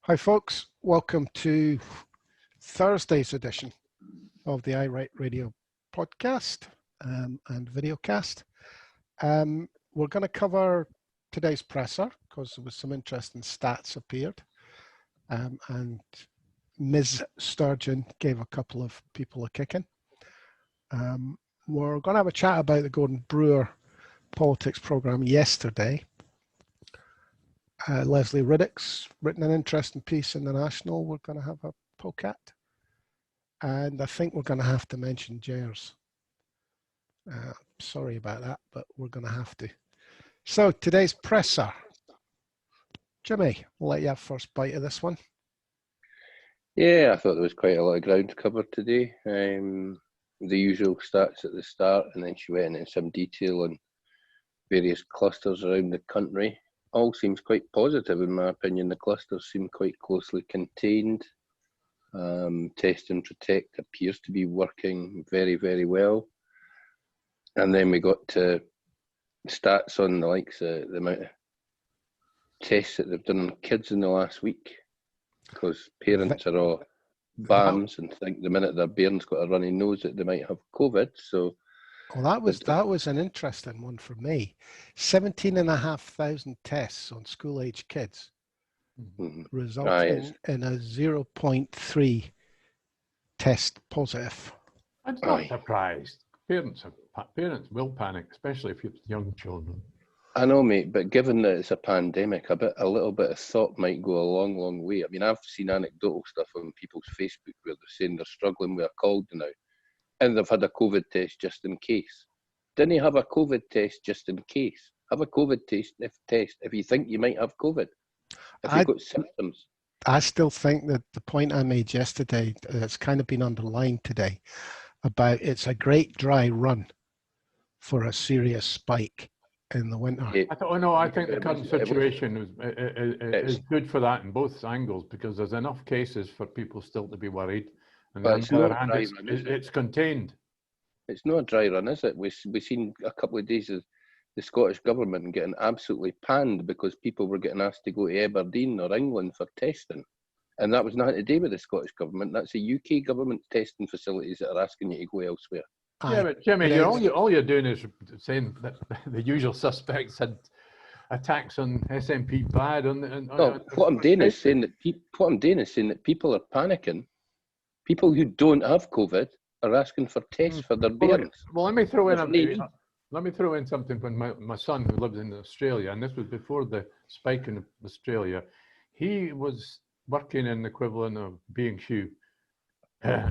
Hi folks, welcome to Thursday's edition of the iRadio podcast and videocast. We're going to cover today's presser because there was some interesting stats appeared, and Ms. Sturgeon gave a couple of people a kicking. We're going to have a chat about the Gordon Brewer politics program yesterday. Lesley Riddoch's written an interesting piece in the National. We're going to have a poke at. And I think we're going to have to mention GERS. Sorry about that, but we're going to have to. So today's presser. Jimmy, we'll let you have first bite of this one. Yeah, I thought there was quite a lot of ground covered today. The usual stats at the start, and then she went into some detail on various clusters around the country. All seems quite positive in my opinion. The clusters seem quite closely contained. Test and protect appears to be working very, very well. And then we got to stats on the likes of the amount of tests that they've done on kids in the last week, because parents are all bams and think the minute their bairn's got a runny nose that they might have COVID. So well, that was an interesting one for me. 17,500 tests on school-age kids, resulting in a 0.3 test positive. I'm not surprised. Parents will panic, especially if you have young children. I know, mate, but given that it's a pandemic, a little bit of thought might go a long, long way. I mean, I've seen anecdotal stuff on people's Facebook where they're saying they're struggling with a cold now, and they've had a COVID test just in case. Didn't have a COVID test just in case. Have a COVID test if you think you might have COVID. If you've got symptoms. I still think that the point I made yesterday, that's kind of been underlined today, about it's a great dry run for a serious spike in the winter. I think the current situation is good for that in both angles, because there's enough cases for people still to be worried. And on the other hand, it's contained. It's not a dry run, is it? We've seen a couple of days of the Scottish government getting absolutely panned because people were getting asked to go to Aberdeen or England for testing. And that was nothing to do with the Scottish government. That's the UK government testing facilities that are asking you to go elsewhere. Yeah, but Jimmy, all you're doing is saying that the usual suspects had attacks on SNP bad. What I'm doing is saying that people are panicking. People who don't have COVID are asking for tests for their bairns. Well, let me throw in something. When my son, who lives in Australia, and this was before the spike in Australia, he was working in the equivalent of B&Q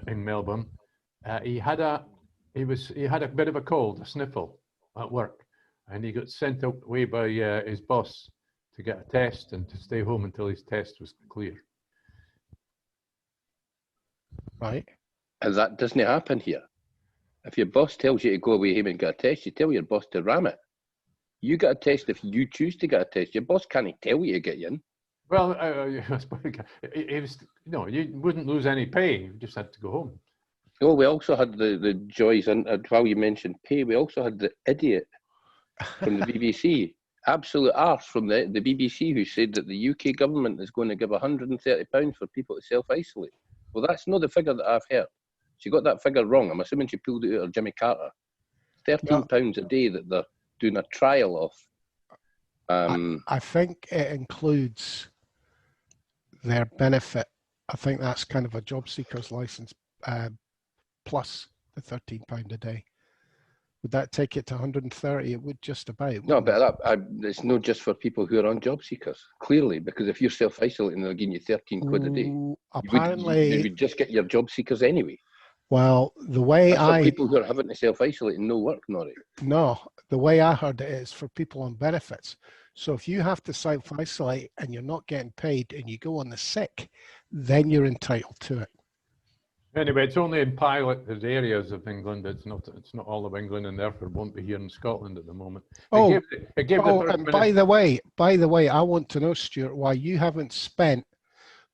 in Melbourne. He had a bit of a cold, a sniffle at work, and he got sent away by his boss to get a test and to stay home until his test was clear. Right. And that doesn't happen here. If your boss tells you to go away home and get a test, you tell your boss to ram it. You get a test if you choose to get a test. Your boss can't tell you to get you in. Well, you wouldn't lose any pay. You just had to go home. Oh, we also had the joys, and while you mentioned pay, we also had the idiot from the BBC, absolute arse from the BBC, who said that the UK government is going to give £130 for people to self-isolate. Well, that's not the figure that I've heard. She got that figure wrong. I'm assuming she pulled it out of Jimmy Carter. £13 a day that they're doing a trial of. I think it includes their benefit. I think that's kind of a job seeker's license plus the £13 a day. Would that take it to 130? It would just about. No, but it's not just for people who are on job seekers, clearly, because if you're self-isolating, they're giving you 13 quid a day. Apparently, you would just get your job seekers anyway. Well, the way That's for people who are having to self-isolate and no work, Norrie. No, the way I heard it is for people on benefits. So if you have to self-isolate and you're not getting paid and you go on the sick, then you're entitled to it. Anyway, it's only in piloted areas of England. It's not all of England, and therefore won't be here in Scotland at the moment. And by the way, I want to know, Stuart, why you haven't spent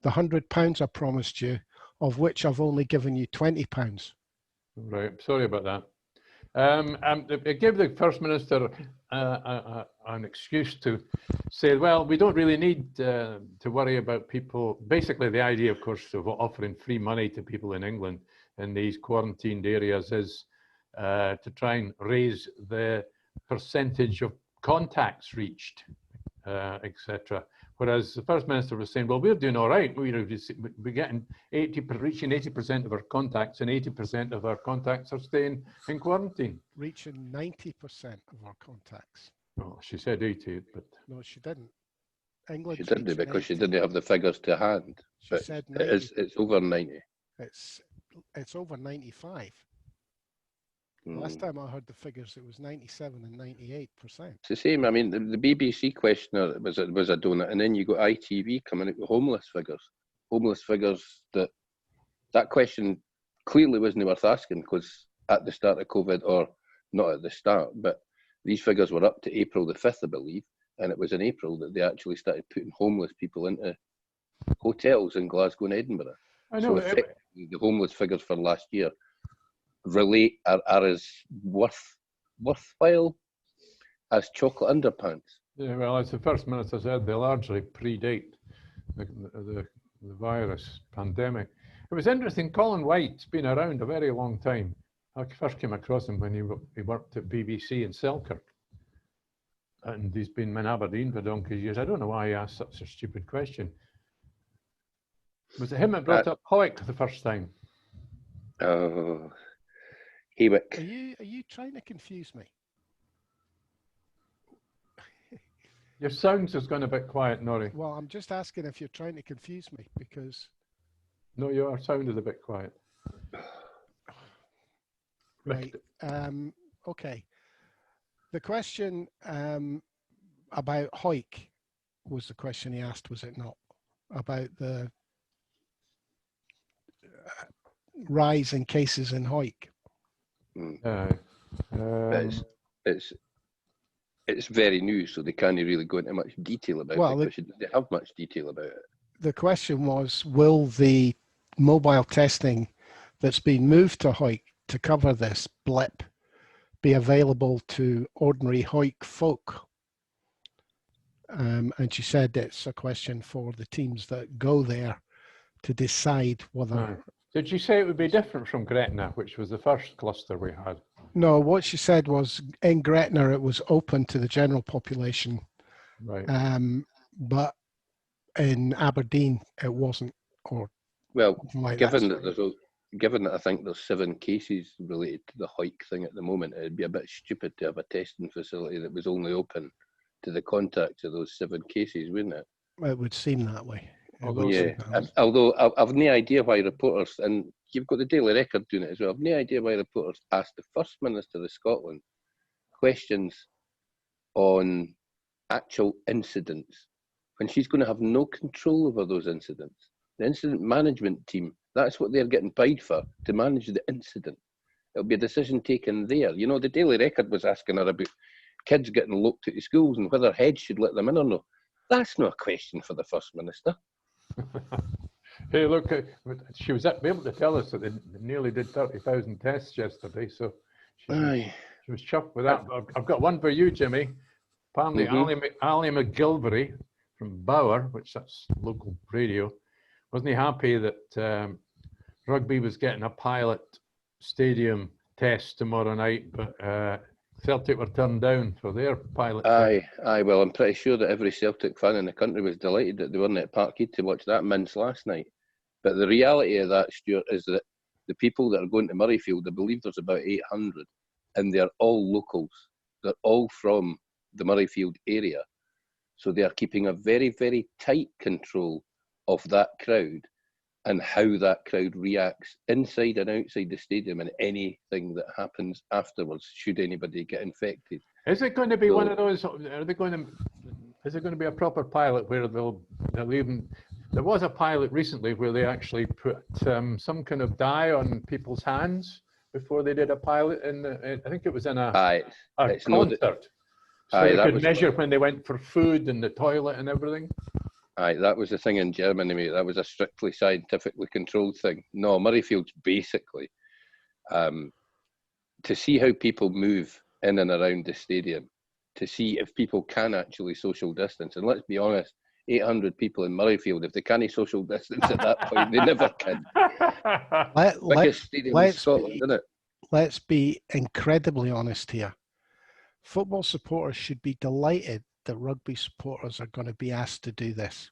the £100 I promised you, of which I've only given you £20. Right, sorry about that. It gave the First Minister an excuse to say, well, we don't really need to worry about people. Basically, the idea, of course, of offering free money to people in England in these quarantined areas is to try and raise the percentage of contacts reached, etc. Whereas the First Minister was saying, well, we're doing all right. We're getting reaching 80% of our contacts, and 80% of our contacts are staying in quarantine. Reaching 90% of our contacts. Oh, she said 80, but no, she didn't. England. She didn't, because she didn't have the figures to hand. She said 90. It's over 90. It's over 95. Last time I heard the figures, it was 97 and 98%. It's the same. I mean, the BBC questionnaire was a donut, and then you got ITV coming out with homeless figures. Homeless figures that question clearly wasn't worth asking, because at the start of COVID, or not at the start, but these figures were up to April the 5th, I believe, and it was in April that they actually started putting homeless people into hotels in Glasgow and Edinburgh. I know. So effectively, the homeless figures for last year are as worthwhile as chocolate underpants. Yeah, well, as the First Minister said, they largely predate the virus pandemic. It was interesting. Colin White's been around a very long time. I first came across him when he worked at BBC in Selkirk, and he's been in Aberdeen for donkey's years. I don't know why he asked such a stupid question. Was it him that brought up Hoik the first time? Oh, Hewick. Are you trying to confuse me? Your sounds has gone a bit quiet, Norrie. Well, I'm just asking if you're trying to confuse me, because... No, your sound is a bit quiet. Right. Okay. The question about Hoik was the question he asked, was it not? About the rise in cases in Hoik. It's very new, so they can't really go into much detail about it, because they have much detail about it. The question was, will the mobile testing that's been moved to Hoik to cover this blip be available to ordinary Hoik folk? And she said it's a question for the teams that go there to decide whether... Did you say it would be different from Gretna, which was the first cluster we had? No, what she said was in Gretna it was open to the general population, right? But in Aberdeen it wasn't. Or well, like given that I think there's 7 cases related to the Hoik thing at the moment, it'd be a bit stupid to have a testing facility that was only open to the contacts of those 7 cases, wouldn't it? It would seem that way. Although I've no idea why reporters, and you've got the Daily Record doing it as well, I've no idea why reporters asked the First Minister of Scotland questions on actual incidents when she's going to have no control over those incidents. The incident management team, that's what they're getting paid for, to manage the incident. It'll be a decision taken there. You know, the Daily Record was asking her about kids getting locked out of schools and whether heads should let them in or no. That's not a question for the First Minister. Hey, look, she was able to tell us that they nearly did 30,000 tests yesterday, so she was chuffed with that. But I've got one for you, Jimmy. Apparently, Ali McGilvery from Bauer, which that's local radio, wasn't he happy that rugby was getting a pilot stadium test tomorrow night, but Celtic were turned down for their pilot. Aye. Well, I'm pretty sure that every Celtic fan in the country was delighted that they weren't at Parkhead to watch that mince last night. But the reality of that, Stuart, is that the people that are going to Murrayfield, I believe there's about 800, and they're all locals. They're all from the Murrayfield area. So they are keeping a very, very tight control of that crowd and how that crowd reacts inside and outside the stadium, and anything that happens afterwards should anybody get infected. Is it going to be one of those? Is it going to be a proper pilot where they'll even? There was a pilot recently where they actually put some kind of dye on people's hands before they did a pilot. I think it was in a concert. So they could measure when they went for food and the toilet and everything. Aye, that was the thing in Germany, mate. That was a strictly scientifically controlled thing. No, Murrayfield's basically to see how people move in and around the stadium to see if people can actually social distance. And let's be honest, 800 people in Murrayfield, if they can't social distance at that point, they never can. Biggest stadium in Scotland, isn't it? Let's be incredibly honest here. Football supporters should be delighted that rugby supporters are going to be asked to do this.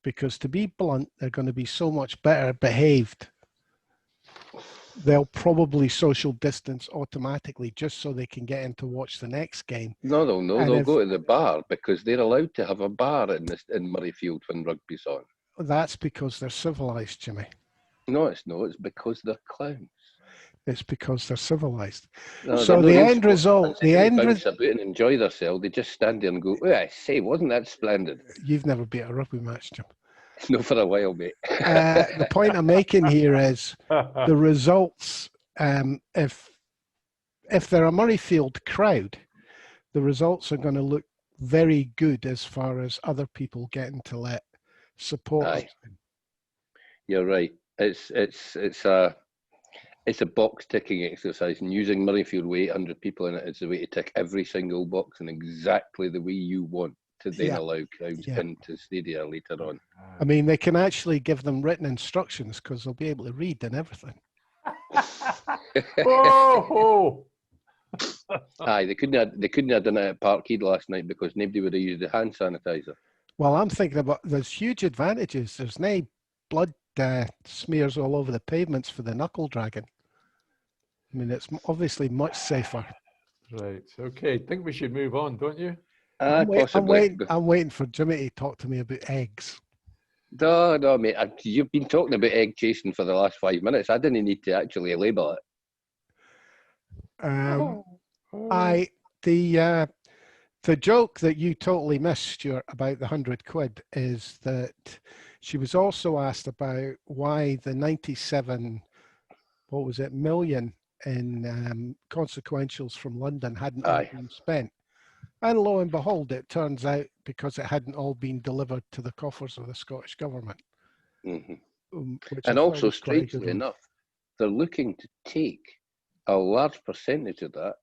Because to be blunt, they're going to be so much better behaved. They'll probably social distance automatically just so they can get in to watch the next game. No, they'll go to the bar because they're allowed to have a bar in Murrayfield when rugby's on. That's because they're civilised, Jimmy. No, it's not. It's because they're clowns. It's because they're civilised. No, so the end result, about and enjoy themselves. They just stand there and go, "Oh, I say, wasn't that splendid?" You've never been at a rugby match, Jim. No, for a while, mate. The point I'm making here is the results. If they're a Murrayfield crowd, the results are going to look very good as far as other people getting to let support. Aye. You're right. It's a box ticking exercise, and using Murrayfield with 800 people in it is the way to tick every single box in exactly the way you want to then allow crowds into stadia later on. I mean, they can actually give them written instructions because they'll be able to read and everything. Aye, they couldn't have done it at Parkhead last night because nobody would have used the hand sanitizer. Well, I'm thinking about there's huge advantages. There's no blood smears all over the pavements for the knuckle dragon. I mean, it's obviously much safer. Right. Okay. I think we should move on, don't you? I'm waiting for Jimmy to talk to me about eggs. No, mate. You've been talking about egg chasing for the last 5 minutes. I didn't need to actually label it. The joke that you totally missed, Stuart, about the 100 quid is that she was also asked about why the 97, million in consequentials from London hadn't all been spent. And lo and behold, it turns out because it hadn't all been delivered to the coffers of the Scottish government. Mm-hmm. And also, strangely enough, they're looking to take a large percentage of that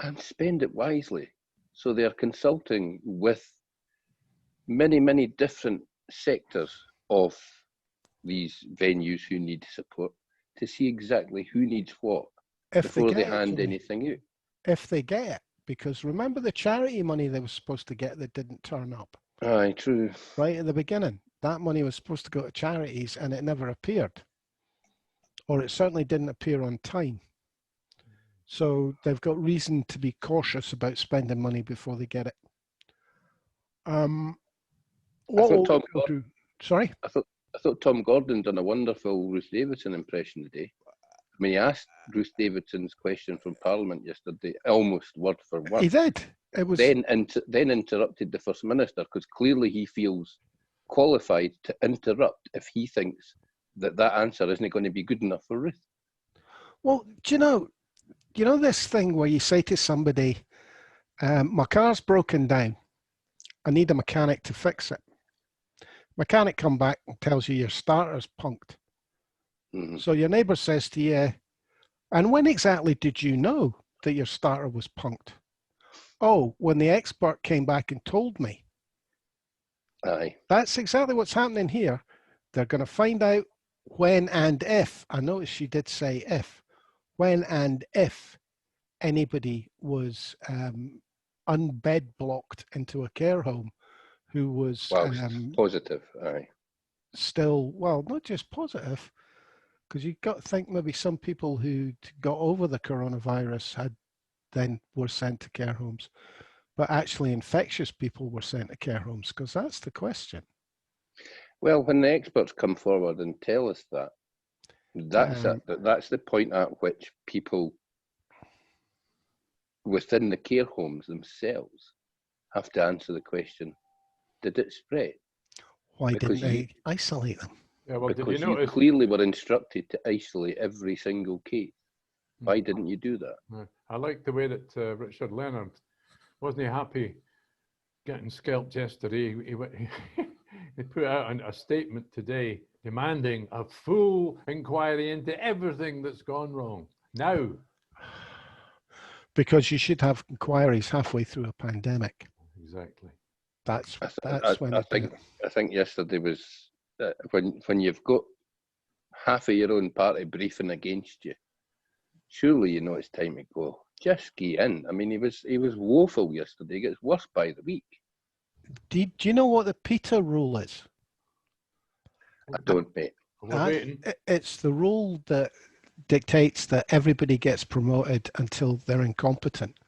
and spend it wisely. So they're consulting with many, many different sectors of these venues who need support to see exactly who needs what before they hand anything out. If they get it. Because remember the charity money they were supposed to get that didn't turn up? Aye, true. Right at the beginning. That money was supposed to go to charities and it never appeared. Or it certainly didn't appear on time. So they've got reason to be cautious about spending money before they get it. Sorry? I thought Tom Gordon done a wonderful Ruth Davidson impression today. I mean, he asked Ruth Davidson's question from Parliament yesterday, almost word for word. He did. It was then interrupted the First Minister because clearly he feels qualified to interrupt if he thinks that answer isn't going to be good enough for Ruth. Well, do you know this thing where you say to somebody, my car's broken down. I need a mechanic to fix it. Mechanic come back and tells you your starter's punked. Mm-hmm. So your neighbour says to you, and when exactly did you know that your starter was punked? Oh, when the expert came back and told me. Aye. That's exactly what's happening here. They're going to find out when and if, I noticed she did say if, when and if anybody was unbed blocked into a care home who was positive, aye. Still, well, not just positive, because you've got to think maybe some people who got over the coronavirus were sent to care homes, but actually infectious people were sent to care homes, because that's the question. Well, when the experts come forward and tell us that's the point at which people within the care homes themselves have to answer the question, did it spread? Why didn't they isolate them? Yeah, well, because you clearly were instructed to isolate every single case. Why didn't you do that? I like the way that Richard Leonard, wasn't he happy getting skelped yesterday? He put out a statement today demanding a full inquiry into everything that's gone wrong. Now. Because you should have inquiries halfway through a pandemic. Exactly. That's I when they do it. I think yesterday was when you've got half of your own party briefing against you. Surely you know it's time to go. Just ski in. I mean, he was woeful yesterday. He gets worse by the week. Do you know what the Peter rule is? I don't, mate. We're waiting. It's the rule that dictates that everybody gets promoted until they're incompetent.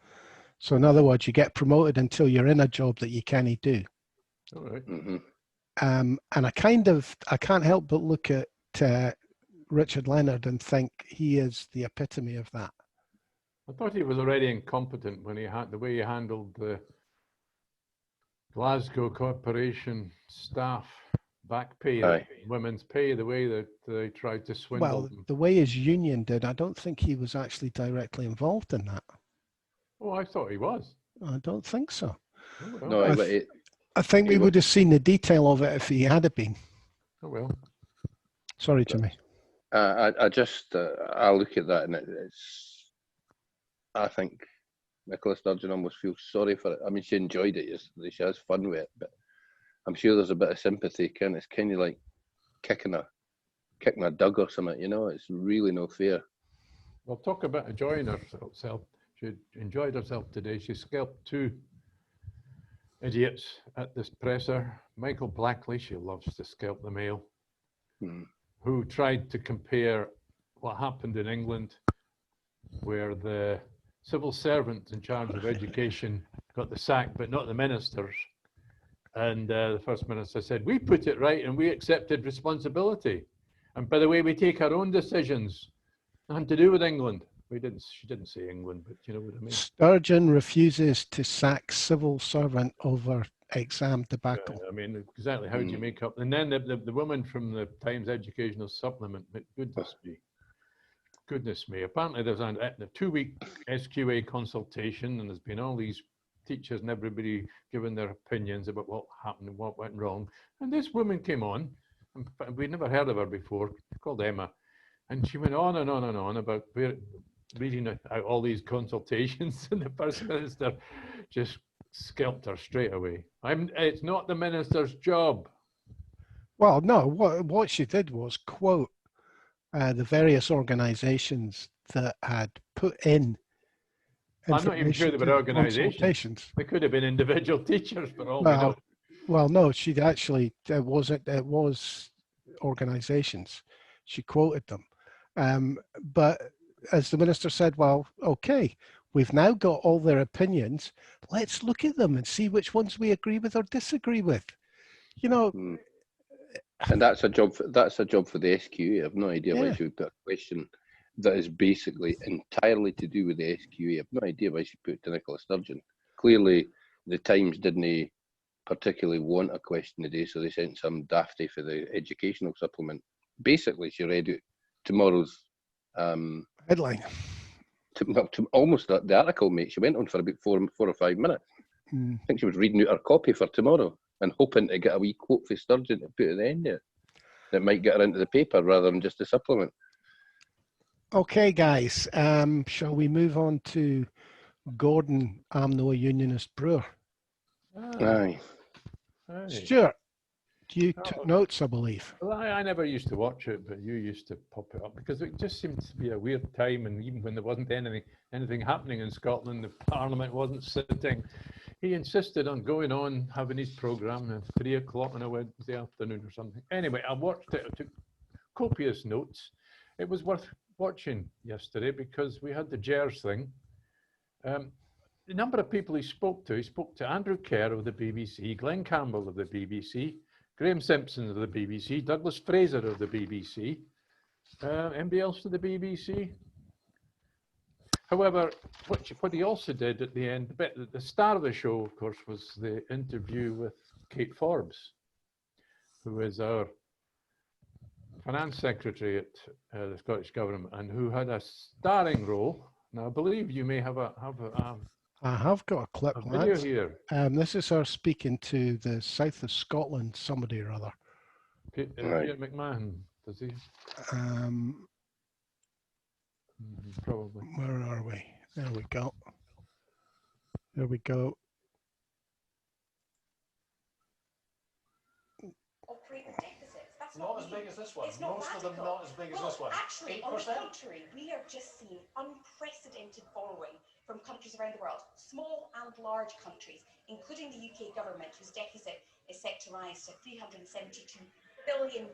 So in other words, you get promoted until you're in a job that you can't do. All right. Mm-hmm. And I can't help but look at Richard Leonard and think he is the epitome of that. I thought he was already incompetent when he had the way he handled the Glasgow Corporation staff back pay, Aye. women's pay, the way that they tried to swindle Well, them. the way his union did, I don't think he was actually directly involved in that. Oh, I thought he was. I don't think so. Oh, well. No, I think we would have seen the detail of it if he had been. Oh, well. Sorry, Jimmy. I look at that and I think Nicola Sturgeon almost feels sorry for it. I mean, she enjoyed it yesterday. She has fun with it, but I'm sure there's a bit of sympathy. It's kind of like kicking a dug or something. You know, it's really no fair. Well, talk about enjoying herself. She enjoyed herself today. She scalped 2 idiots at this presser. Michael Blackley, she loves to scalp the male, who tried to compare what happened in England, where the civil servants in charge of education got the sack, but not the ministers. And the First Minister said, we put it right and we accepted responsibility. And by the way, we take our own decisions. Nothing to do with England. She didn't say England, but you know what I mean. Sturgeon refuses to sack civil servant over exam debacle. I mean, exactly. How do you make up? And then the woman from the Times Educational Supplement, but goodness me. Apparently there's a 2-week SQA consultation, and there's been all these teachers and everybody giving their opinions about what happened and what went wrong. And this woman came on, and we'd never heard of her before, called Emma. And she went on and on and on about reading out all these consultations, and the First Minister just scalped her straight away. It's not the Minister's job. Well, no, what she did was quote the various organisations that had put in. I'm not even sure they were organisations. They could have been individual teachers, but all we know. Well, no, she'd actually it was organisations. She quoted them, but as the minister said, well, okay, we've now got all their opinions. Let's look at them and see which ones we agree with or disagree with. You know, and that's a job for the SQA. I've no idea why she would put a question that is basically entirely to do with the SQA. I've no idea why she put it to Nicola Sturgeon. Clearly, the Times didn't particularly want a question today, so they sent some dafty for the educational supplement. Basically, she read out tomorrow's headline. To almost the article, mate. She went on for about 4 or 5 minutes. I think she was reading out her copy for tomorrow and hoping to get a wee quote for Sturgeon to put at the end of it that might get her into the paper rather than just a supplement. Okay, guys, shall we move on to Gordon, I'm no Unionist Brewer? Aye. Stuart, you took notes, I believe. Well, I never used to watch it, but you used to pop it up because it just seemed to be a weird time, and even when there wasn't anything happening in Scotland, the Parliament wasn't sitting, he insisted on going on, having his programme at 3 o'clock on a Wednesday afternoon or something. Anyway, I watched it, I took copious notes. It was worth watching yesterday because we had the GERS thing. The number of people he spoke to Andrew Kerr of the BBC, Glenn Campbell of the BBC, Graham Simpson of the BBC, Douglas Fraser of the BBC, anybody else of the BBC? However, what he also did at the end, the star of the show, of course, was the interview with Kate Forbes, who is our Finance Secretary at the Scottish Government, and who had a starring role. Now, I believe you may have I have got a clip, video here. This is her speaking to the south of Scotland, somebody or other. Peter McMahon, does he? Probably. Probably. Where are we? There we go. There we go. Operate with deficits. That's not as big as this one. It's not Most radical. of them not as big as this one. Actually, 8%. on the contrary, we are just seeing unprecedented borrowing from countries around the world, small and large countries, including the UK government, whose deficit is set to rise to £372 billion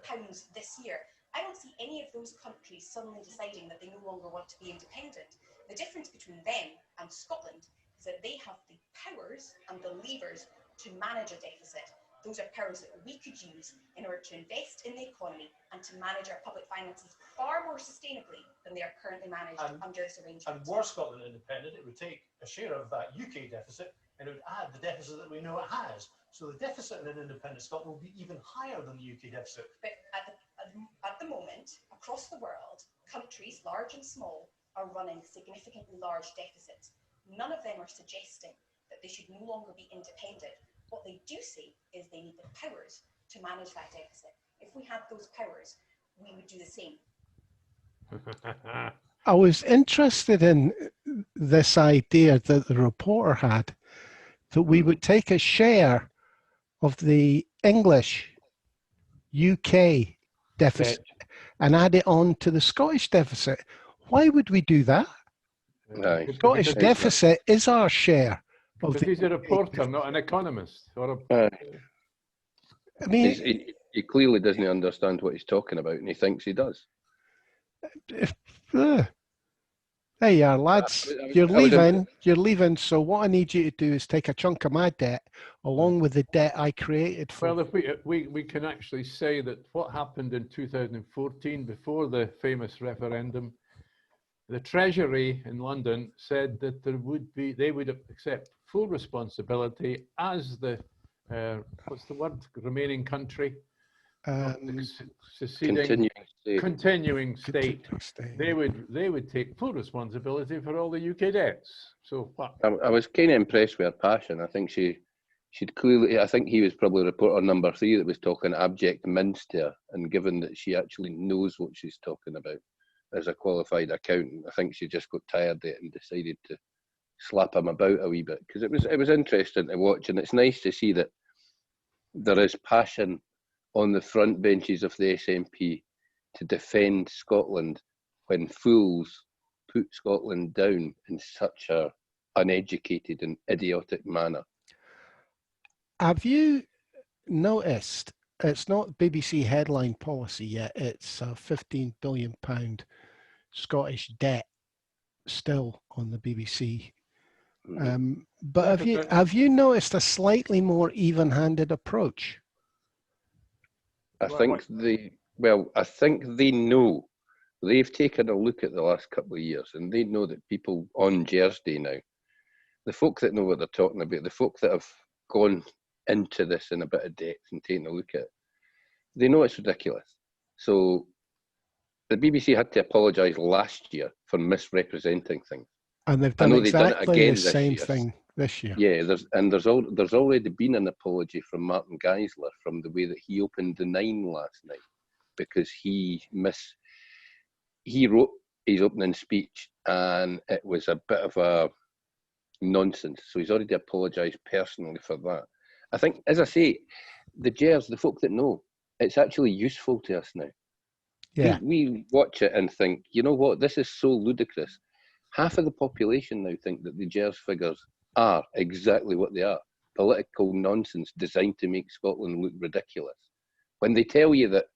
this year. I don't see any of those countries suddenly deciding that they no longer want to be independent. The difference between them and Scotland is that they have the powers and the levers to manage a deficit. Those are powers that we could use in order to invest in the economy and to manage our public finances far more sustainably than they are currently managed under this arrangement. And were Scotland independent, it would take a share of that UK deficit and it would add the deficit that we know it has. So the deficit in an independent Scotland will be even higher than the UK deficit. But at the moment, across the world, countries, large and small, are running significantly large deficits. None of them are suggesting that they should no longer be independent. What they do say is they need the powers to manage that deficit. If we had those powers, we would do the same. I was interested in this idea that the reporter had, that we would take a share of the English UK deficit and add it on to the Scottish deficit. Why would we do that? Aye. Scottish deficit is our share. Because he's a reporter, not an economist. Or a, I mean, he clearly doesn't understand what he's talking about, and he thinks he does. There you are, lads. You're leaving. So what I need you to do is take a chunk of my debt along with the debt I created for. well, if we can actually say that what happened in 2014 before the famous referendum, the Treasury in London said that they would accept full responsibility as the what's the word? Remaining country, seceding, continuing state. They would take full responsibility for all the UK debts. So what? I was kind of impressed with her passion. I think she'd clearly. I think he was probably reporter number 3 that was talking abject mince to her, and given that she actually knows what she's talking about as a qualified accountant, I think she just got tired of it and decided to slap him about a wee bit, because it was interesting to watch, and it's nice to see that there is passion on the front benches of the SNP to defend Scotland when fools put Scotland down in such a uneducated and idiotic manner. Have you noticed it's not BBC headline policy yet? It's a £15 billion Scottish debt still on the BBC. But have you noticed a slightly more even-handed approach? I think they know. They've taken a look at the last couple of years, and they know that people on GERS Day now, the folk that know what they're talking about, the folk that have gone into this in a bit of depth and taken a look at it, they know it's ridiculous. So the BBC had to apologise last year for misrepresenting things. And they've done exactly the same thing this year. Yeah, there's already been an apology from Martin Geisler from the way that he opened the 9 last night, because he wrote his opening speech and it was a bit of a nonsense. So he's already apologised personally for that. I think, as I say, the GERS, the folk that know, it's actually useful to us now. Yeah. We watch it and think, you know what, this is so ludicrous. Half of the population now think that the GERS figures are exactly what they are. Political nonsense designed to make Scotland look ridiculous. When they tell you that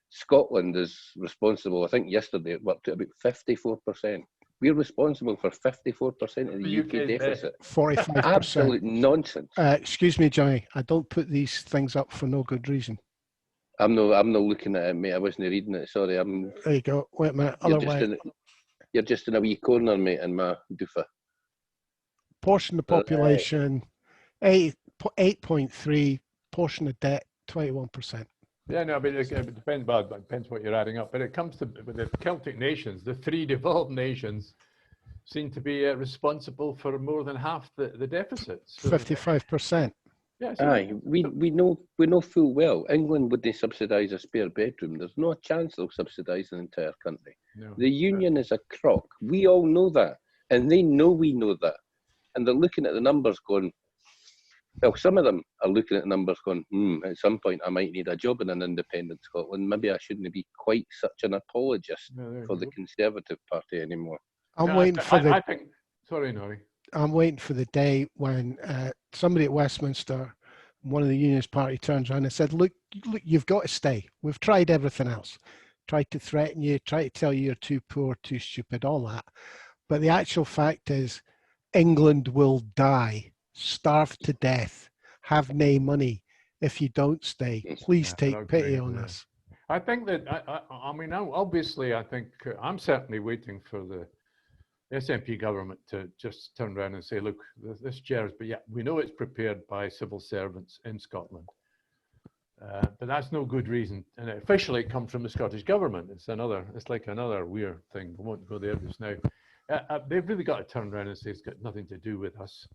Scotland is responsible, I think yesterday it worked out about 54%. We're responsible for 54% of the UK deficit. 45%. Absolute nonsense. Excuse me, Johnny. I don't put these things up for no good reason. I'm not looking at it, mate. I wasn't reading it. Sorry. There you go. Wait a minute. You're just in a wee corner, mate, in my doofa. Portion of the population, 8.3. Portion of debt, 21%. Yeah, no, but it depends. Well, it depends what you're adding up. But it comes to with the Celtic nations, the 3 devolved nations seem to be responsible for more than half the deficits. So 55%. Yes. Aye, we know full well England wouldn't subsidise a spare bedroom. There's no chance they'll subsidise an entire country. No. The union is a crock. We all know that, and they know we know that. and they're looking at the numbers going, well, some of them are looking at the numbers going, at some point I might need a job in an independent Scotland. Maybe I shouldn't be quite such an apologist for the Conservative Party anymore. I'm waiting for the... I think, sorry, Norrie. I'm waiting for the day when somebody at Westminster, one of the Unionist Party, turns around and said, look, you've got to stay. We've tried everything else. Tried to threaten you, tried to tell you you're too poor, too stupid, all that. But the actual fact is, England will die, starve to death, have no money if you don't stay. Please take pity on us. I think that, I mean, obviously, I think I'm certainly waiting for the SNP government to just turn around and say, look, this GERS, but yeah, we know it's prepared by civil servants in Scotland. But that's no good reason. And officially it comes from the Scottish government. It's like another weird thing. We won't go there just now. They've really got to turn around and say it's got nothing to do with us.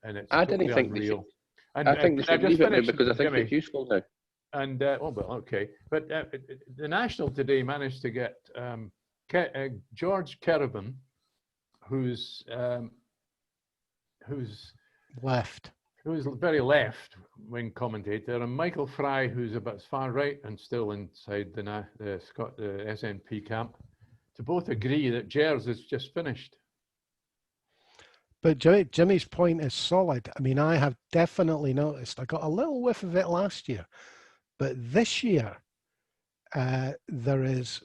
And it's totally unreal. I think they should leave it now because I think it's useful now. And, oh, well, okay. But the National today managed to get George Kerrivan, who's left. Who's very left-wing commentator, and Michael Fry, who's about as far right and still inside the SNP camp, to both agree that GERS is just finished. But Jimmy's point is solid. I mean, I have definitely noticed, I got a little whiff of it last year, but this year, there is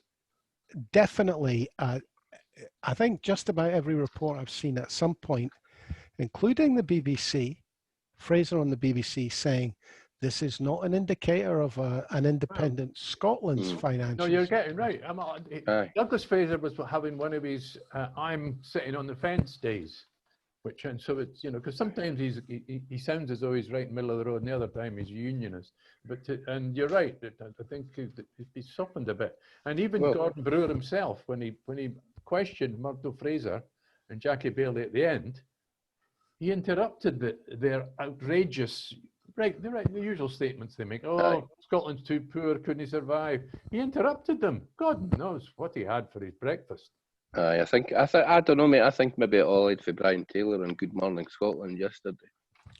definitely, I think just about every report I've seen at some point, including the BBC, Fraser on the BBC, saying this is not an indicator of an independent Scotland's finances. No, you're getting right. Douglas Fraser was having one of his I'm sitting on the fence days, and so it's, you know, because sometimes he sounds as though he's right in the middle of the road, and the other time he's a unionist. And you're right. I think he's softened a bit. And even Gordon Brewer himself, when he questioned Murdo Fraser and Jackie Bailey at the end, he interrupted their outrageous, the usual statements they make. Oh, Scotland's too poor, couldn't he survive? He interrupted them. God knows what he had for his breakfast. I don't know, mate. I think maybe it all for Brian Taylor on Good Morning Scotland yesterday,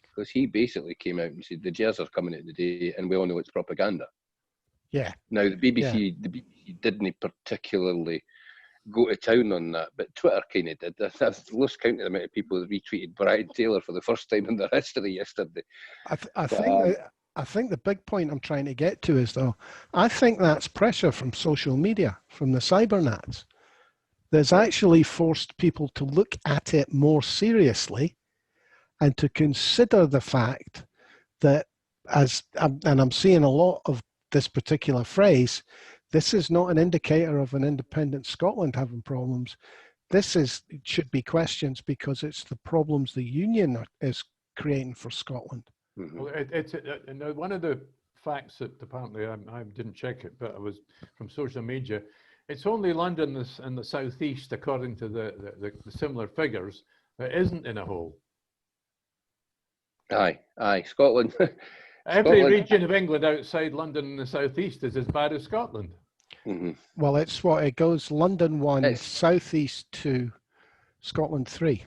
because he basically came out and said the GERS are coming out today, and we all know it's propaganda. Yeah. Now the BBC didn't particularly go to town on that, but Twitter kind of did. I've lost count of the amount of people that retweeted Brian Taylor for the first time in their history yesterday. I think the big point I'm trying to get to is, though, I think that's pressure from social media, from the cybernats, that's actually forced people to look at it more seriously and to consider the fact that, and I'm seeing a lot of this particular phrase, this is not an indicator of an independent Scotland having problems. It should be questions because it's the problems the union is creating for Scotland. Well, one of the facts that apparently I didn't check it, but it was from social media. It's only London and the southeast, according to the similar figures, that isn't in a hole. Aye, Scotland. Every region of England outside London and the southeast is as bad as Scotland. Mm-hmm. Well, it goes London 1, southeast 2, Scotland 3.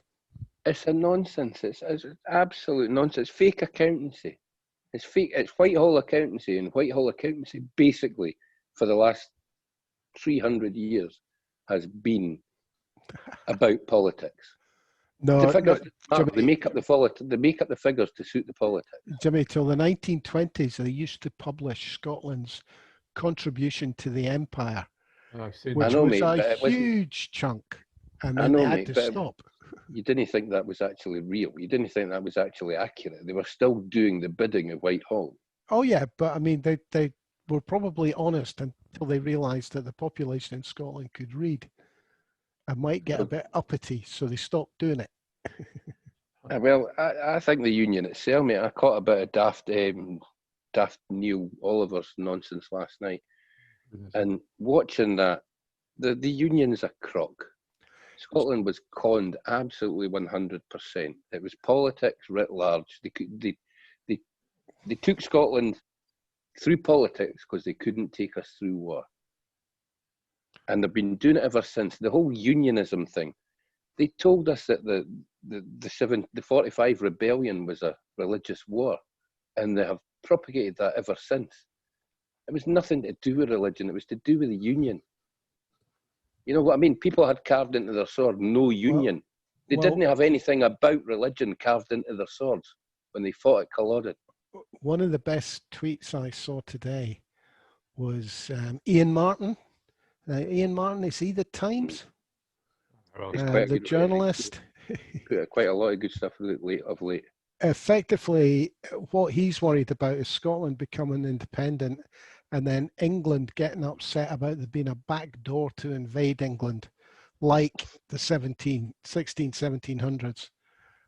It's a nonsense. It's absolute nonsense. It's fake accountancy. It's fake. It's Whitehall accountancy, and Whitehall accountancy basically for the last 300 years has been about politics. No, the figures, Jimmy, they make up the figures to suit the politics. Jimmy, till the 1920s, they used to publish Scotland's contribution to the empire, which was a huge chunk, and then they had to stop. You didn't think that was actually real. You didn't think that was actually accurate. They were still doing the bidding of Whitehall. Oh yeah, but I mean, they were probably honest until they realised that the population in Scotland could read and might get a bit uppity, so they stopped doing it. Well, I think the union itself, mate, I caught a bit of daft Neil Oliver's nonsense last night. And watching that, the union's a crock. Scotland was conned absolutely 100%. It was politics writ large. They took Scotland through politics because they couldn't take us through war. And they've been doing it ever since. The whole unionism thing. They told us that the 45 rebellion was a religious war, and they have propagated that ever since. It was nothing to do with religion, it was to do with the union. You know what I mean? People had carved into their sword, no union. They didn't have anything about religion carved into their swords when they fought at Culloden. One of the best tweets I saw today was Ian Martin. Ian Martin, is he the Times? Well, he's quite the journalist. Put quite a lot of good stuff of late. Effectively, what he's worried about is Scotland becoming independent and then England getting upset about there being a back door to invade England, like the 1700s.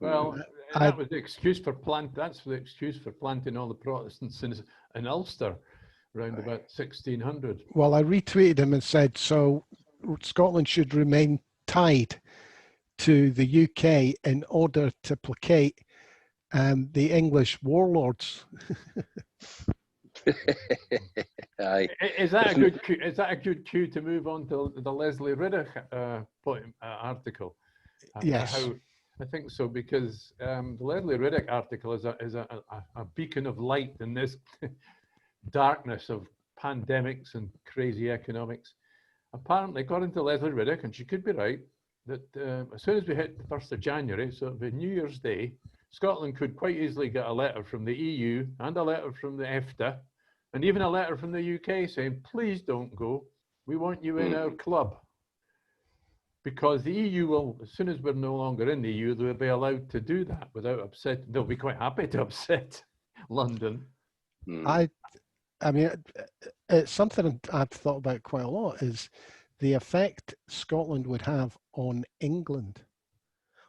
Well, that was the excuse for that's the excuse for planting all the Protestants in Ulster around about 1600. Well, I retweeted him and said, so Scotland should remain tied to the UK in order to placate the English warlords. Aye. Is that a good cue to move on to the Lesley Riddoch article? Yes. I think so, because the Lesley Riddoch article is a beacon of light in this darkness of pandemics and crazy economics. Apparently, according to Lesley Riddoch, and she could be right, that as soon as we hit the 1st of January, so it'll be New Year's Day, Scotland could quite easily get a letter from the EU and a letter from the EFTA and even a letter from the UK saying, please don't go. We want you in our club. Because the EU will, as soon as we're no longer in the EU, they'll be allowed to do that without upset. They'll be quite happy to upset London. I mean, it's something I've thought about quite a lot, is the effect Scotland would have on England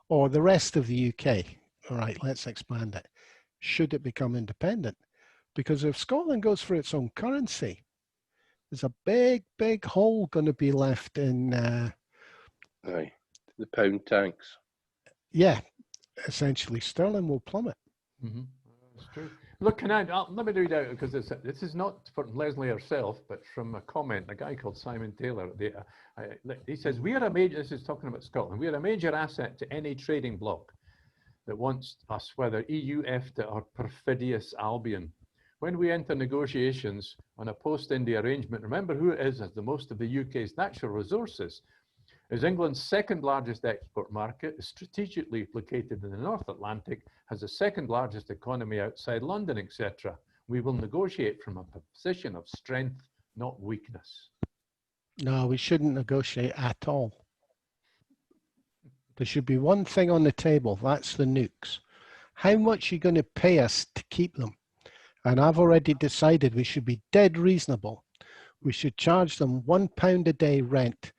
or the rest of the UK. All right, let's expand it. Should it become independent? Because if Scotland goes for its own currency, there's a big, big hole going to be left in... Aye, the pound tanks. Yeah, essentially sterling will plummet. Mm-hmm. That's true. Look, let me read out, because this is not from Lesley herself, but from a comment, a guy called Simon Taylor. He says, we are a major, this is talking about Scotland, we are a major asset to any trading bloc that wants us, whether EU, EFTA or perfidious Albion. When we enter negotiations on a post-India arrangement, remember who it is as the most of the UK's natural resources is England's second largest export market, is strategically located in the North Atlantic, has the second largest economy outside London, etc. We will negotiate from a position of strength, not weakness. No, we shouldn't negotiate at all. There should be one thing on the table, that's the nukes. How much are you going to pay us to keep them? And I've already decided we should be dead reasonable. We should charge them £1 a day rent,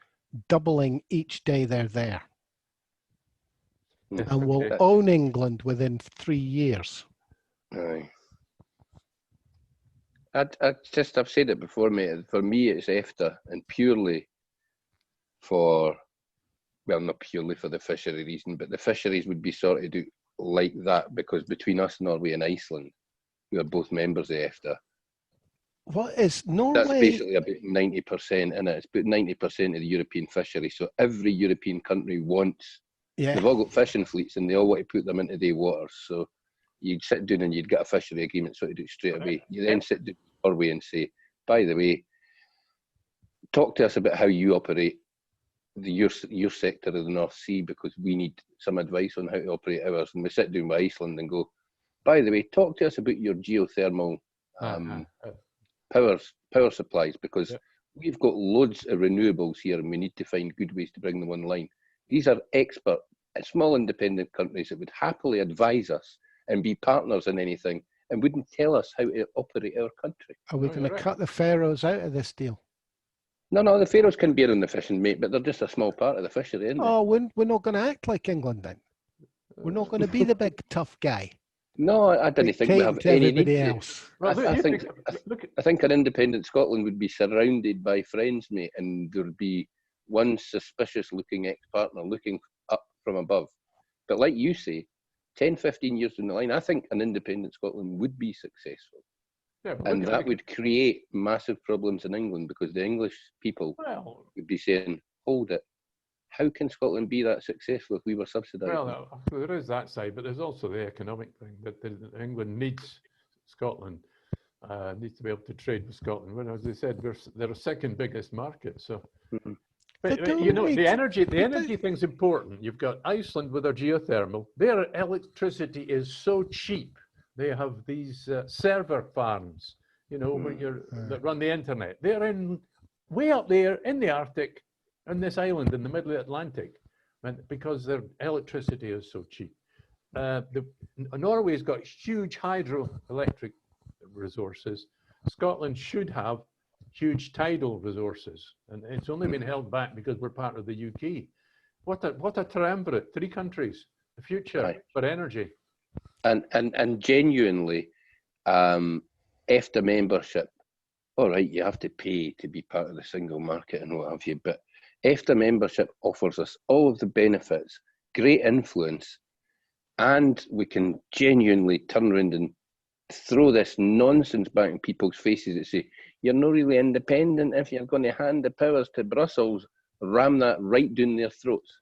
doubling each day they're there. And we'll own England within 3 years. Aye. I've said it before, mate. For me, it's EFTA, and purely for, well, not purely for the fishery reason, but the fisheries would be sorted out like that, because between us, Norway and Iceland, we are both members of EFTA. What is Norway? That's basically about 90% in it. It's about 90% of the European fishery. So every European country wants, they've all got fishing fleets and they all want to put them into their waters. So you'd sit down and you'd get a fishery agreement sorted out straight away. You then sit down with Norway and say, by the way, talk to us about how you operate your sector of the North Sea, because we need some advice on how to operate ours. And we sit down with Iceland and go, by the way, talk to us about your geothermal power supplies, because we've got loads of renewables here and we need to find good ways to bring them online. These are expert, small independent countries that would happily advise us and be partners in anything and wouldn't tell us how to operate our country. Are we going to cut the Faroes out of this deal? No, the Faroes can bear on the fishing, mate, but they're just a small part of the fishery, isn't they? Oh, we're not going to act like England then. We're not going to be the big tough guy. No, I didn't think we have any need to. Well, I think an independent Scotland would be surrounded by friends, mate, and there would be one suspicious-looking ex-partner looking up from above. But like you say, 10, 15 years down the line, I think an independent Scotland would be successful. Yeah, and that would create massive problems in England, because the English people would be saying, hold it, how can Scotland be that successful if we were subsidising? Well, there is that side, but there's also the economic thing that England needs Scotland, needs to be able to trade with Scotland. Well, as I said, they're a second biggest market. So, but you know, the energy thing's important. You've got Iceland with their geothermal. Their electricity is so cheap. They have these server farms, you know, that run the internet. They're way up there in the Arctic, on this island in the middle of the Atlantic, and because their electricity is so cheap. Norway's got huge hydroelectric resources. Scotland should have huge tidal resources, and it's only been held back because we're part of the UK. What a triumvirate, 3 countries, the future for energy. And genuinely, EFTA membership, all right, you have to pay to be part of the single market and what have you, but EFTA membership offers us all of the benefits, great influence, and we can genuinely turn around and throw this nonsense back in people's faces that say, you're not really independent if you're going to hand the powers to Brussels, ram that right down their throats.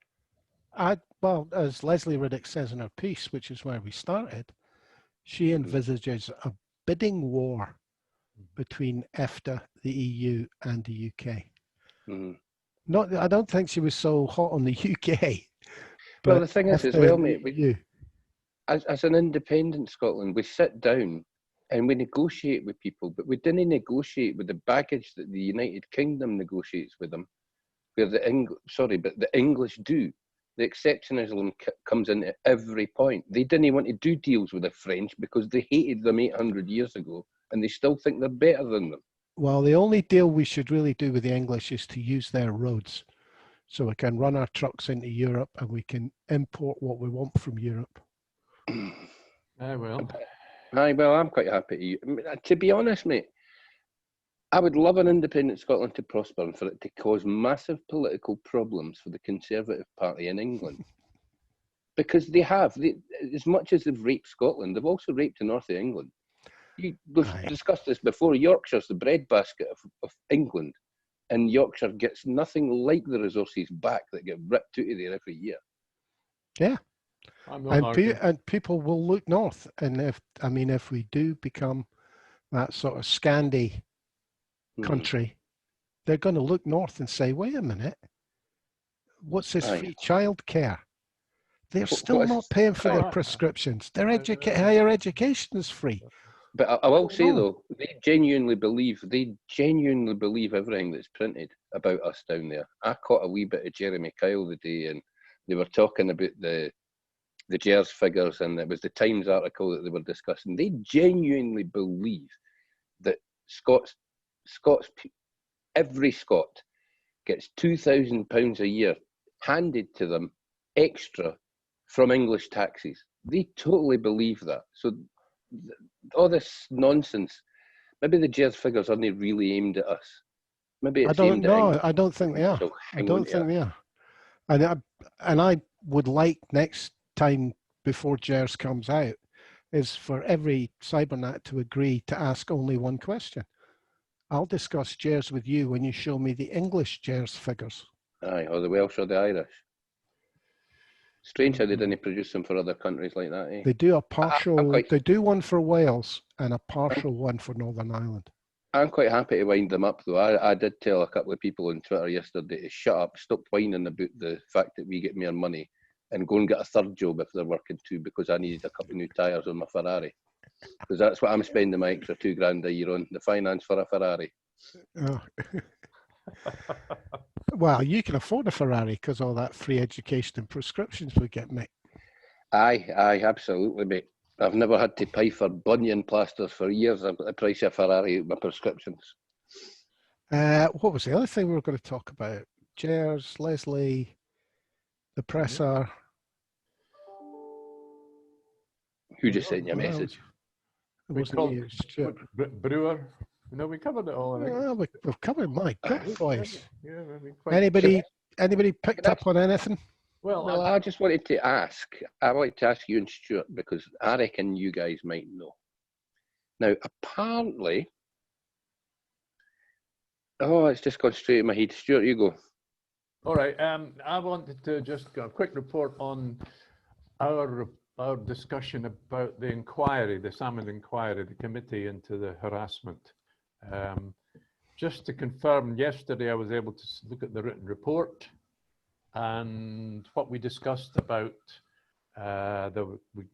Well, as Lesley Riddoch says in her piece, which is where we started, she envisages a bidding war between EFTA, the EU, and the UK. I don't think she was so hot on the UK. But well, the thing is, as well, mate, as an independent Scotland, we sit down and we negotiate with people, but we didn't negotiate with the baggage that the United Kingdom negotiates with them, where the English do. The exceptionalism comes in at every point. They didn't want to do deals with the French because they hated them 800 years ago, and they still think they're better than them. Well, the only deal we should really do with the English is to use their roads, so we can run our trucks into Europe and we can import what we want from Europe. Well, I'm quite happy. To be honest, mate, I would love an independent Scotland to prosper and for it to cause massive political problems for the Conservative Party in England. Because they have, as much as they've raped Scotland, they've also raped the north of England. We've discussed this before. Yorkshire's the breadbasket of England, and Yorkshire gets nothing like the resources back that get ripped out of there every year. Yeah. And people will look north, and if we do become that sort of Scandi country, they're going to look north and say, wait a minute, what's this free childcare? They're still not paying for their prescriptions. Their higher education is free. But I will say though, they genuinely believe everything that's printed about us down there. I caught a wee bit of Jeremy Kyle the day, and they were talking about the GERS figures, and it was the Times article that they were discussing. They genuinely believe that every Scot gets £2,000 a year handed to them extra from English taxes. They totally believe that. So all this nonsense, maybe the GERS figures aren't really aimed at us. Maybe it's aimed at England. I don't think they are. I don't think they are. And I would like next time before GERS comes out is for every cybernet to agree to ask only one question. I'll discuss GERS with you when you show me the English GERS figures. Aye, or the Welsh or the Irish. Strange how they didn't produce them for other countries like that, eh? They do a partial, they do one for Wales and a partial one for Northern Ireland. I'm quite happy to wind them up though. I did tell a couple of people on Twitter yesterday to shut up, stop whining about the fact that we get more money and go and get a third job if they're working too, because I needed a couple of new tyres on my Ferrari. Because that's what I'm spending my extra £2,000 a year on, the finance for a Ferrari. Oh. Well, you can afford a Ferrari because all that free education and prescriptions we get, mate. Aye, absolutely, mate. I've never had to pay for bunion plasters for years. I've got the price of a Ferrari with my prescriptions. What was the other thing we were going to talk about? GERS, Lesley, the presser. Who just sent you a message? It wasn't you, Stuart. Brewer. No, we covered it all. Well, we've covered my good boys. Yeah, Anybody picked up on anything? Well, I just wanted to ask. I wanted to ask you and Stuart because I reckon you guys might know. Now, apparently, it's just gone straight in my head. Stuart, you go. All right. I wanted to just go a quick report on our discussion about the inquiry, the Salmon inquiry, the committee into the harassment. Just to confirm, yesterday I was able to look at the written report, and what we discussed about,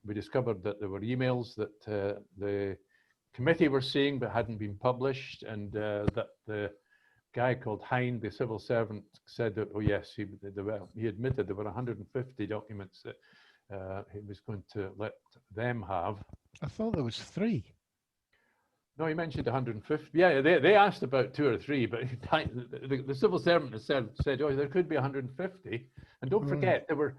we discovered that there were emails that the committee were seeing but hadn't been published, and that the guy called Heil, the civil servant, said that, oh yes, he admitted there were 150 documents that he was going to let them have. I thought there was 3. No, he mentioned 150. Yeah, they asked about 2 or 3, but the civil servant said, oh, there could be 150. And don't forget, there were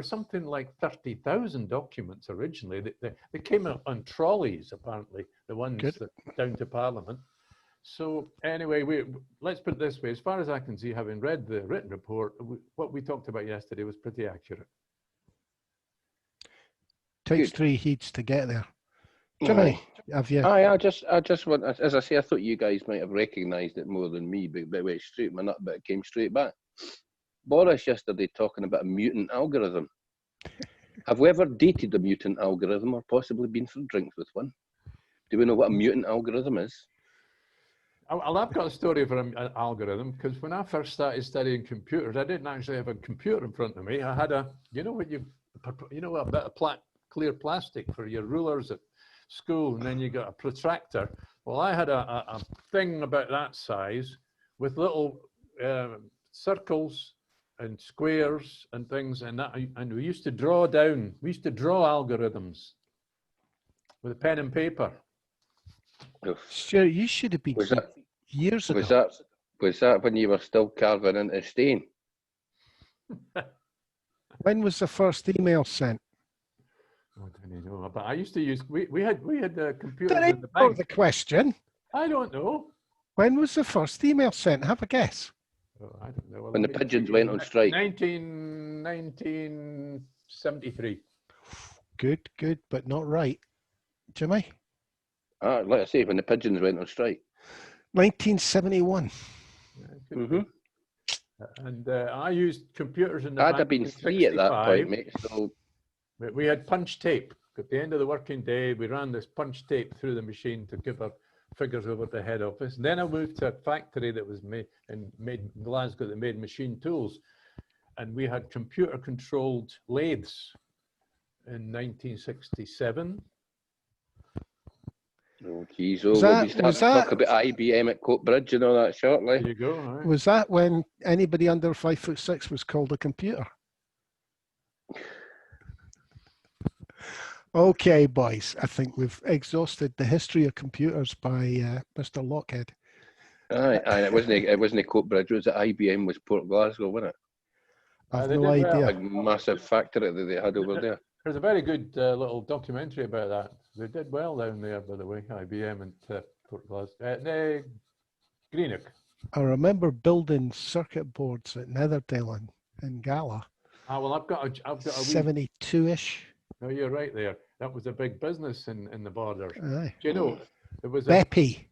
something like 30,000 documents originally. They came out on trolleys, apparently, the ones that down to Parliament. So anyway, let's put it this way. As far as I can see, having read the written report, what we talked about yesterday was pretty accurate. Takes 3 heats to get there. Jimmy, have you? I just want, as I say, I thought you guys might have recognised it more than me, but it went straight my nut, but it came straight back. Boris yesterday talking about a mutant algorithm. Have we ever dated a mutant algorithm or possibly been for drinks with one? Do we know what a mutant algorithm is? Well, I've got a story for an algorithm, because when I first started studying computers, I didn't actually have a computer in front of me. I had a, a bit of clear plastic for your rulers at school, and then you got a protractor. Well, I had a thing about that size with little circles and squares and things, and we used to draw algorithms with a pen and paper. Sure, you should have been years ago. Was that when you were still carving into stone? When was the first email sent? Oh, I don't know, but I used to use. We had computers Did I in the bank. the question? I don't know. When was the first email sent? Have a guess. Oh, I don't know. Well, When the pigeons went on strike. 1973. Good, but not right. Jimmy? Like I say, when the pigeons went on strike. 1971. And I used computers in the I'd bank have been 3 at that point, mate. So we had punch tape. At the end of the working day, we ran this punch tape through the machine to give our figures over to head office. And then I moved to a factory that was made Glasgow that made machine tools, and we had computer-controlled lathes in 1967. oh, geez, we'll be starting to talk about IBM at Coatbridge and all that shortly. There you go. All right. Was that when anybody under 5'6" was called a computer? Okay, boys, I think we've exhausted the history of computers by Mr. Lockhead. Aye, it wasn't Coatbridge, it was at IBM was Port Glasgow, wasn't it? I've no idea. Big massive factory that they had over there. There's a very good little documentary about that. They did well down there, by the way, IBM and Port Glasgow. Greenock. I remember building circuit boards at Netherdale and Gala. Ah, well, I've got a 72-ish. No, you're right there. That was a big business in the borders. Aye. Do you know, there was Beppy.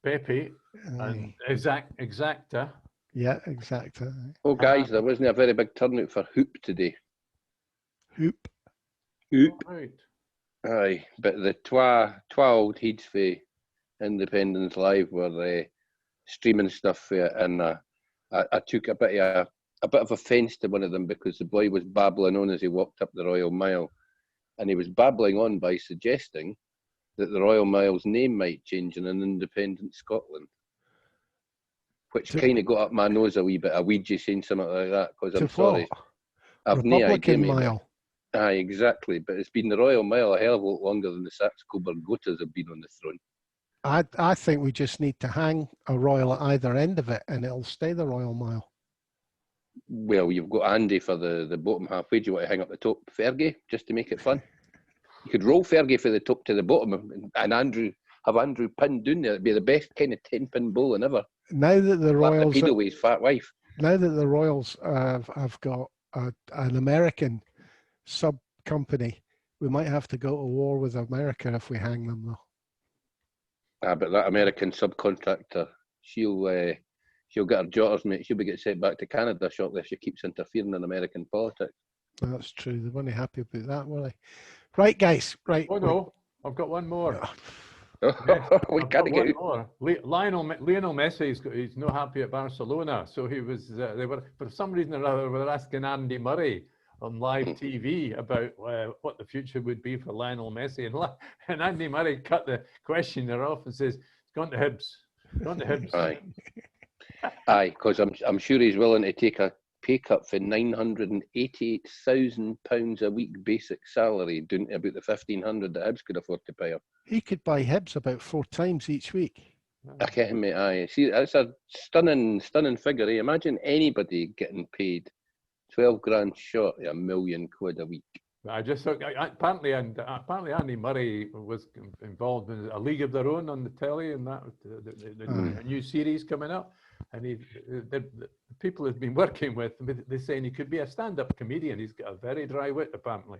And Exacta. Yeah, Exacta. Oh, guys, there wasn't a very big turnout for Hoop today. Hoop. Right. Aye, but the twa old heads for Independence Live were streaming stuff for it, and I took a bit of offence to one of them because the boy was babbling on as he walked up the Royal Mile, and he was babbling on by suggesting that the Royal Mile's name might change in an independent Scotland, which kind of got up my nose a wee bit. A Ouija saying something like that, because I'm sorry, I've no idea. Republican Mile. Aye, exactly. But it's been the Royal Mile a hell of a lot longer than the Saxe-Coburg Gothas have been on the throne. I think we just need to hang a royal at either end of it, and it'll stay the Royal Mile. Well, you've got Andy for the bottom halfway. Do you want to hang up the top Fergie just to make it fun? You could roll Fergie from the top to the bottom and have Andrew pinned down there. It'd be the best kind of 10-pin bowling ever. Now that the Royals, the with his fat wife. Now that the Royals have got an American sub company, we might have to go to war with America if we hang them, though. But that American subcontractor, she'll she'll get her jotters, mate. She'll be get sent back to Canada shortly if she keeps interfering in American politics. That's true. They weren't happy about that, were they? Right, guys. Right. Oh no, I've got one more. We I've can't got get one more. Lionel Messi, he's not happy at Barcelona, so he was. They were, for some reason or other, were asking Andy Murray on live TV about what the future would be for Lionel Messi, and Andy Murray cut the questioner off and says, "It's gone to HIBS. Gone to HIBS." Aye, aye, because I'm sure he's willing to take a pay cut for £988,000 a week basic salary, down to about the 1,500 that Hibs could afford to pay him. He could buy Hibs about 4 times each week. I can't, mate. Aye, see, that's a stunning figure. Eh? Imagine anybody getting paid 12 grand short of £1 million a week. I just thought apparently Andy Murray was involved in A League of Their Own on the telly, and that the new series coming up. And the people he's been working with, they're saying he could be a stand-up comedian. He's got a very dry wit, apparently.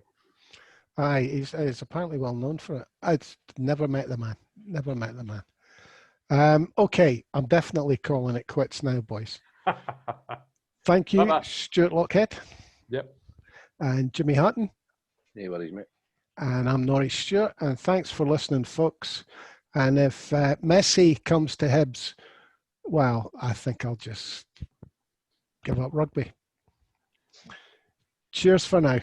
Aye, he's apparently well known for it. I'd never met the man. Never met the man. Okay, I'm definitely calling it quits now, boys. Thank you, Bye-bye. Stuart Lockhead. Yep. And Jimmy Hutton. No worries, mate. And I'm Norrie Stewart. And thanks for listening, folks. And if Messi comes to Hibs, well, I think I'll just give up rugby. Cheers for now.